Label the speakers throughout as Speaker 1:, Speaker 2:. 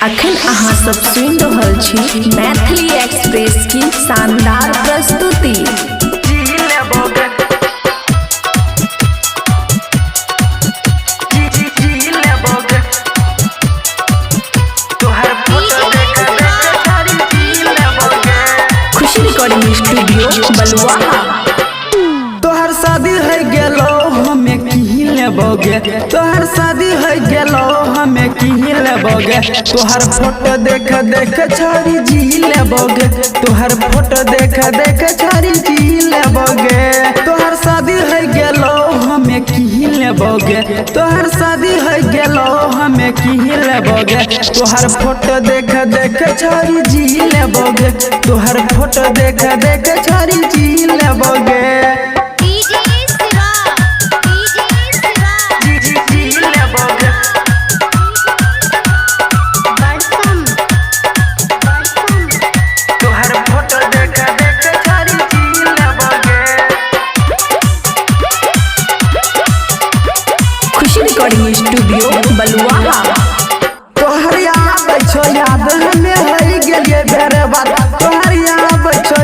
Speaker 1: अखन अहाँ सब सुनि रहल छी मैथिली एक्सप्रेस की शानदार प्रस्तुति। खुशी रिकॉर्डिंग स्टूडियो बलुआहा।
Speaker 2: तोहर शादी है गेलो हमें की लेबोगे, तोहर शादी है गेलो हमें की लेबोगे। तोहर फोटो देख देख छोरी जी लेबोगे, तोहर फोटो देख देख छोरी जी लेबोगे। तोहर शादी है गेलो हमें की लेबोगे, तोहर शादी है गेलो हमें की लेबोगे। तोहर फोटो देख देख छोरी जी लेबोगे, तोहर फोटो देख देख छोरी जी लेबोगे।
Speaker 1: रिकॉर्डिंग स्टूडियो बलुआहा।
Speaker 2: तोहर याद हमें हो गेलिए बर्बाद, तोहर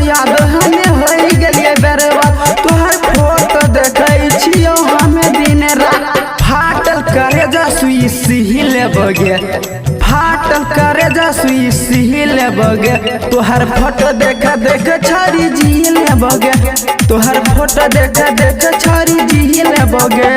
Speaker 2: याद हमें हो गेलिए बर्बाद। तोहर फोटो देखै छियो हमें दिन रात, फाटल करे जा सुई सिही लेबोगे, फाटल करे जा सुई सिही लेबोगे। तोहर फोटो देख देख छोरी जी लेबोगे, तोहर फोटो देख देख छोरी जी लेबोगे।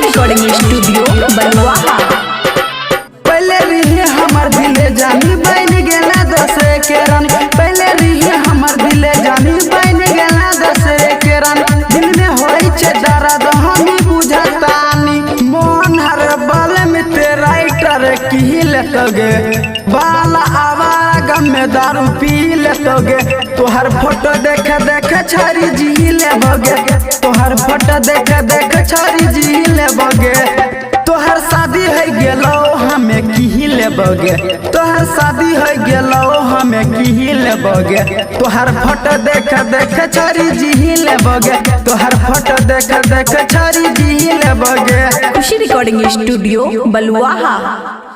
Speaker 1: रिकॉर्डिंग स्टूडियो बलुआहा।
Speaker 2: पहले रही हमर दिले जानी बन गेला 10 के रन, पहले रही हमर दिले जानी बन गेला 10 के रन। दिल में होई छे दर्द हमी बुझतानी, मोहन हर बाल में ते राइटर की लेतोगे, बाला आवारा गम में दारू पी लेतोगे। तोहर फोटो देख देख छोरी जी लेबोगे, तोहर फोटो देख देख छोरी जी लेबोगे। तोहर शादी है गेलो हमें की लेबोगे, तोहर शादी है गेलो हमें की लेबोगे। तोहर फोटो देख देख छोरी जी लेबोगे, तोहर फोटो देख देख छोरी जी लेबोगे।
Speaker 1: खुशी रिकॉर्डिंग स्टूडियो बलुआहा।